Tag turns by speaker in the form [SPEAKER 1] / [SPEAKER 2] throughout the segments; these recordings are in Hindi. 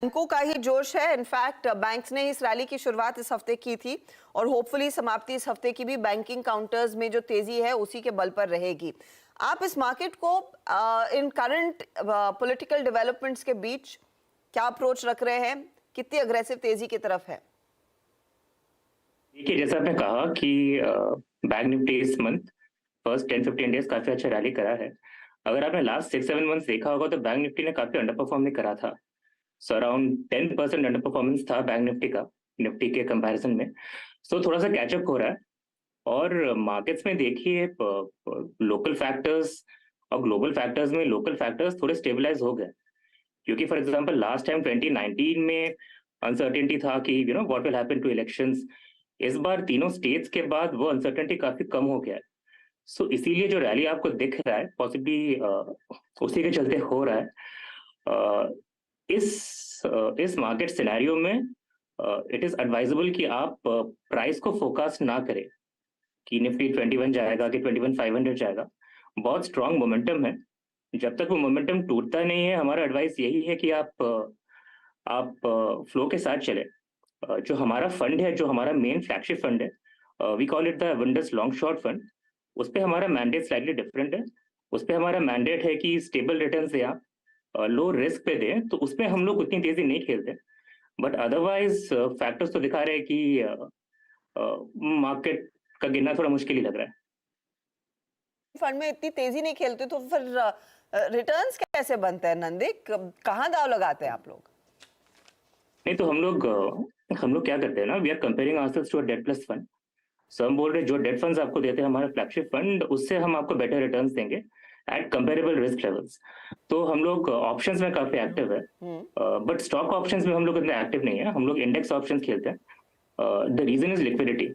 [SPEAKER 1] बैंकों का ही जोश है। इनफैक्ट बैंक्स ने इस रैली की शुरुआत इस हफ्ते की थी और होपफुली समाप्ति इस हफ्ते की भी बैंकिंग काउंटर्स में जो तेजी है उसी के बल पर रहेगी। आप इस मार्केट को इन करंट पॉलिटिकल डेवलपमेंट्स के बीच क्या अप्रोच रख रहे हैं? कितनी अग्रेसिव तेजी की तरफ है?
[SPEAKER 2] देखिए, जैसा आपने कहा कि बैंक निफ्टी इस मंथ फर्स्ट 10-15 डेज काफी अच्छा रैली करा है। अगर आपने लास्ट 6-7 मंथ्स देखा होगा तो बैंक निफ्टी ने काफी अंडर परफॉर्म भी करा था। सो अराउंड 10% अंडर परफॉर्मेंस था बैंक निफ्टी का निफ्टी के कंपैरिजन में। सो थोड़ा सा कैचअप हो रहा है। और मार्केट्स में देखिए, लोकल फैक्टर्स और ग्लोबल फैक्टर्स में लोकल फैक्टर्स थोड़े स्टेबलाइज हो गए, क्योंकि फॉर एग्जांपल लास्ट टाइम 2019 में अनसर्टेनिटी था कि what will happen to elections. इस बार तीनों स्टेट्स के बाद वो अनसर्टेनिटी काफी कम हो गया है। सो इसीलिए जो रैली आपको दिख रहा है पॉसिबली उसी के चलते हो रहा है। अ, इस मार्केट सिनेरियो में इट इज एडवाइजेबल कि आप प्राइस को फोकस ना करें कि निफ्टी 21 जाएगा कि 21,500 जाएगा। बहुत स्ट्रांग मोमेंटम है। जब तक वो मोमेंटम टूटता नहीं है, हमारा एडवाइस यही है कि आप फ्लो के साथ चले। जो हमारा फंड है, जो हमारा मेन फ्लैगशिप फंड है, we call it the Windows long short fund. उस पे हमारा मैंडेट स्लाइटली डिफरेंट है। उस पे हमारा मैंडेट है कि स्टेबल रिटर्न्स दें, आप लो रिस्क पे दें, तो उसमें हम लोग उतनी तेजी नहीं खेलते। बट अदरवाइज फैक्टर्स तो दिखा रहे हैं कि मार्केट का गिरना थोड़ा मुश्किल ही लग रहा है।
[SPEAKER 1] फंड में इतनी तेजी नहीं खेलते तो फिर रिटर्न्स कैसे बनते हैं नंदिक? कहाँ दाव लगाते हैं आप लोग?
[SPEAKER 2] नहीं तो हम लोग क्या करते हैं ना, we are comparing ourselves to a debt plus fund. So हम बोल रहे हैं जो डेट फंड्स आपको देते हैं हमारा फ्लैगशिप फंड, उससे हम आपको बेटर रिटर्न्स देंगे एट कंपेरेबल रिस्क लेवल्स। तो हम लोग ऑप्शंस में काफी एक्टिव है, बट स्टॉक ऑप्शंस में हम लोग इतने एक्टिव नहीं है। हम लोग इंडेक्स ऑप्शंस खेलते हैं। The reason is liquidity.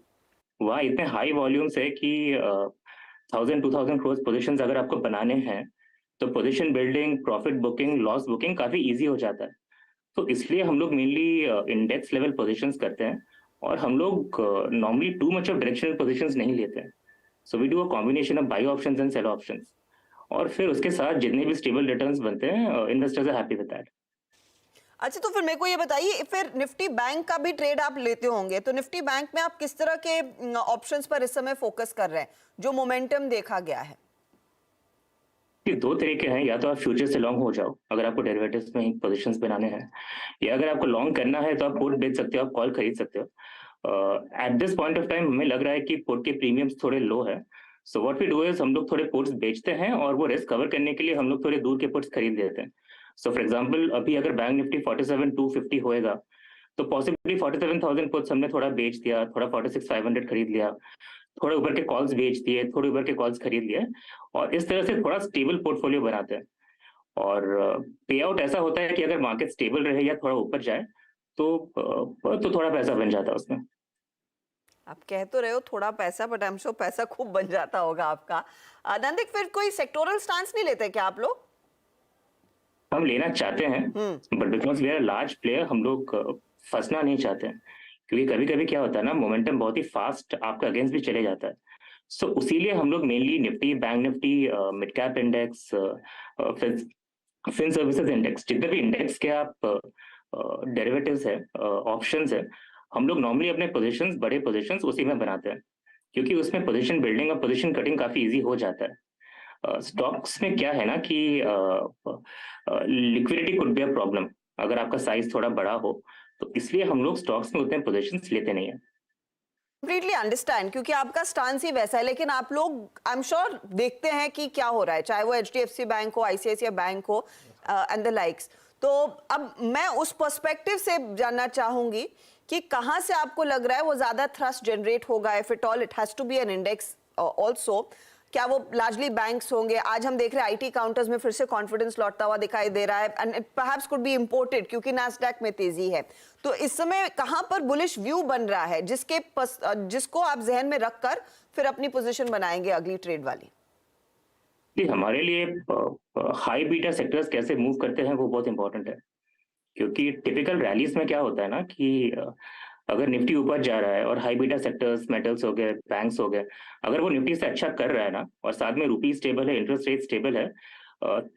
[SPEAKER 2] वहाँ इतने हाई वॉल्यूम्स है कि 1,000-2,000 क्रोर्स पोजीशंस अगर आपको बनाने हैं तो position building, profit booking, loss booking काफी इजी हो जाता है। तो इसलिए हम लोग मेनली इंडेक्स लेवल पोजीशंस करते हैं, और हम लोग normally too much of directional positions नहीं लेते हैं। So we do a combination of buy options and sell options, और फिर उसके साथ जितने भी स्टेबल रिटर्न्स बनते हैं, investors are happy with that.
[SPEAKER 1] अच्छा, तो फिर मेरे को ये बताइए, फिर निफ्टी बैंक का भी ट्रेड आप लेते होंगे, तो निफ्टी बैंक में आप किस तरह के ऑप्शंस पर इस समय फोकस कर रहे हैं जो मोमेंटम देखा गया है?
[SPEAKER 2] ये दो तरीके हैं, या तो आप फ्यूचर से लॉन्ग हो जाओ अगर आपको डेरिवेटिव्स में पोजीशंस बनाने हैं, या अगर आपको लॉन्ग करना है तो आप पुट बेच सकते हो, आप कॉल खरीद सकते हो। At this point of time हमें लग रहा है कि पुट के प्रीमियम्स थोड़े लो है। So what we do is हम लोग थोड़े पुट्स बेचते हैं, और वो रिस्क कवर करने के लिए हम लोग थोड़े दूर के पुट्स खरीद लेते हैं। सो फॉर एग्जाम्पल, अभी अगर बैंक निफ्टी 47,250 होएगा तो पॉसिबली 47,000 पुट्स हमने थोड़ा बेच दिया, थोड़ा 46,500 खरीद लिया, थोड़े ऊपर के कॉल्स बेच दिए, थोड़े ऊपर के कॉल्स खरीद लिए, और इस तरह से थोड़ा स्टेबल पोर्टफोलियो बनाते हैं। और पे आउट ऐसा होता है कि अगर मार्केट स्टेबल रहे या थोड़ा ऊपर जाए तो थोड़ा पैसा बन जाता है उसमें।
[SPEAKER 1] आप कह तो रहे हो थोड़ा पैसा, बट आई एम श्योर पैसा खूब बन जाता होगा आपका। नंदिक, फिर कोई सेक्टोरल स्टांस नहीं लेते क्या आप लोग?
[SPEAKER 2] हम लेना चाहते हैं,
[SPEAKER 1] हम्म।
[SPEAKER 2] But because we are large player, हम लोग फंसना नहीं चाहते हैं। क्योंकि कभी कभी क्या होता है ना, मोमेंटम बहुत ही फास्ट आपका अगेंस्ट भी चले जाता है। सो उसीलिए हम लोग mainly Nifty, bank Nifty, mid cap index, fin services index, जितने भी इंडेक्स के आप डेरिवेटिव्स है, ऑप्शंस है, हम लोग नॉर्मली अपने पोजीशंस, बड़े पोजीशंस उसी में बनाते हैं, क्योंकि उसमें पोजीशन बिल्डिंग और पोजीशन कटिंग काफी इजी हो जाता है। स्टॉक्स में क्या है ना कि liquidity could be a problem अगर आपका साइज थोड़ा बड़ा हो, तो इसलिए हम लोग स्टॉक्स में उतने पोजीशंस लेते नहीं है।
[SPEAKER 1] कंप्लीटली अंडरस्टैंड, क्योंकि आपका स्टांस ही वैसा है, लेकिन आप लोग आई एम श्योर देखते हैं कि क्या हो रहा है, चाहे वो एचडीएफसी बैंक हो, आईसीआईसीआई बैंक हो एंड द लाइक्स। तो अब मैं उस पर्सपेक्टिव से जानना चाहूंगी कि कहां से आपको लग रहा है वो ज्यादा थ्रस्ट जनरेट होगा, if it all it has to be an index also. क्या वो लार्जली बैंक्स होंगे? आज हम देख रहे हैं आईटी काउंटर्स में फिर से कॉन्फिडेंस लौटता हुआ दिखाई दे रहा है, and it perhaps could be imported क्योंकि नैस्डैक में तेजी है। तो इस समय कहां पर बुलिश व्यू बन रहा है जिसको आप जहन में रखकर फिर अपनी पोजीशन बनाएंगे अगली ट्रेड वाली?
[SPEAKER 2] जी, हमारे लिए हाई बीटा सेक्टर्स कैसे मूव करते हैं वो बहुत इंपॉर्टेंट है। क्योंकि टिपिकल रैलीज में क्या होता है ना कि अगर निफ्टी ऊपर जा रहा है और हाई बीटा सेक्टर्स, मेटल्स हो गए, बैंक्स हो गए, अगर वो निफ्टी से अच्छा कर रहा है ना, और साथ में रुपी स्टेबल है, इंटरेस्ट रेट स्टेबल है,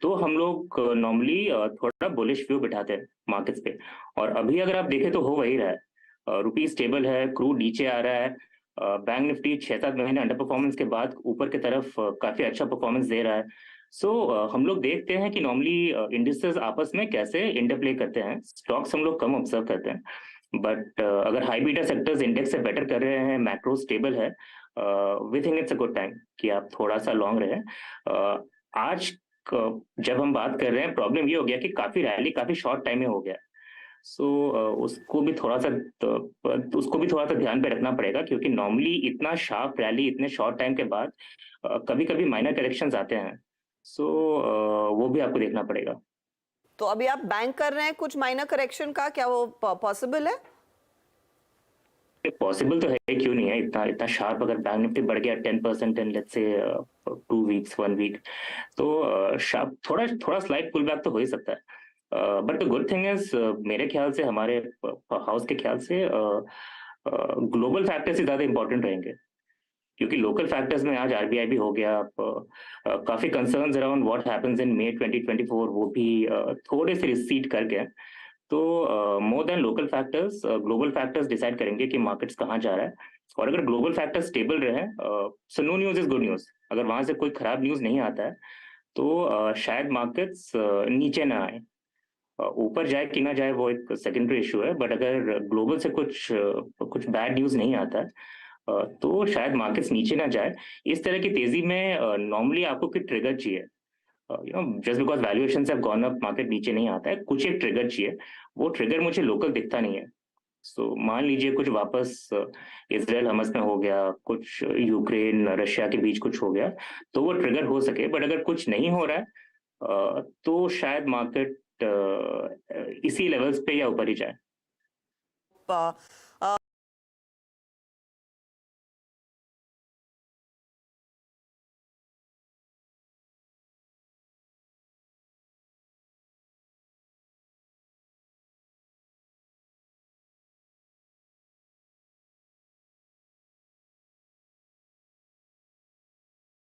[SPEAKER 2] तो हम लोग नॉर्मली थोड़ा बुलिश व्यू बिठाते हैं मार्केट्स पे। और अभी अगर आप देखें तो हो वही रहा है, रुपी स्टेबल है, क्रूड नीचे आ रहा है, बैंक निफ्टी 6-7 महीने अंडर परफॉर्मेंस के बाद ऊपर की तरफ काफी अच्छा परफॉर्मेंस दे रहा है। सो हम लोग देखते हैं कि नॉर्मली इंडिसेस आपस में कैसे इंटरप्ले करते हैं, स्टॉक्स हम लोग कम ऑब्जर्व करते हैं। बट अगर हाई बीटा सेक्टर्स इंडेक्स से बेटर कर रहे हैं, मैक्रो स्टेबल है, we think it's a good time कि आप थोड़ा सा लॉन्ग रहे। आज जब हम बात कर रहे हैं, प्रॉब्लम ये हो गया कि काफी रैली काफी शॉर्ट टाइम में हो गया। सो उसको भी थोड़ा सा ध्यान पे रखना पड़ेगा, क्योंकि नॉर्मली इतना शार्प रैली इतने शॉर्ट टाइम के बाद कभी कभी माइनर करेक्शंस आते हैं। सो वो भी आपको देखना पड़ेगा।
[SPEAKER 1] तो अभी आप बैंक कर रहे हैं कुछ माइनर करेक्शन का, क्या वो पॉसिबल है?
[SPEAKER 2] पॉसिबल तो है, क्यों नहीं है, इतना इतना शार्प अगर बैंक निफ्टी बढ़ गया 10% in let's say 2 weeks 1 week, तो शार्प थोड़ा थोड़ा स्लाइट पुल बैक तो हो ही सकता है। But the good thing is, मेरे ख्याल से, हमारे हाउस के ख्याल से, ग्लोबल फैक्टर्स ही ज्यादा इंपॉर्टेंट रहेंगे, क्योंकि लोकल फैक्टर्स में आज आरबीआई भी हो गया, काफी concerns around what happens in May 2024 वो भी थोड़े से रिसीड कर गए। तो more than local factors, global factors decide करेंगे कि मार्केट्स कहाँ जा रहा है। और अगर ग्लोबल फैक्टर्स स्टेबल रहे, so no news is good news. अगर वहां से कोई खराब न्यूज नहीं आता है तो शायद मार्केट्स नीचे ना आए। ऊपर जाए कि ना जाए वो एक सेकेंडरी इशू है, बट अगर ग्लोबल से कुछ बैड न्यूज नहीं आता है, तो शायद मार्केट्स नीचे ना जाए। इस तरह की तेजी में नॉर्मली आपको कोई ट्रिगर चाहिए, just because valuations have gone up market नीचे नहीं आता है, कुछ एक ट्रिगर चाहिए। वो ट्रिगर मुझे लोकल दिखता नहीं है। सो मान लीजिए कुछ वापस इसराइल हमस में हो गया, कुछ यूक्रेन रशिया के बीच कुछ हो गया, तो वो ट्रिगर हो सके। बट अगर कुछ नहीं हो रहा है, तो शायद मार्केट इसी लेवल्स पे या ऊपर ही जाए।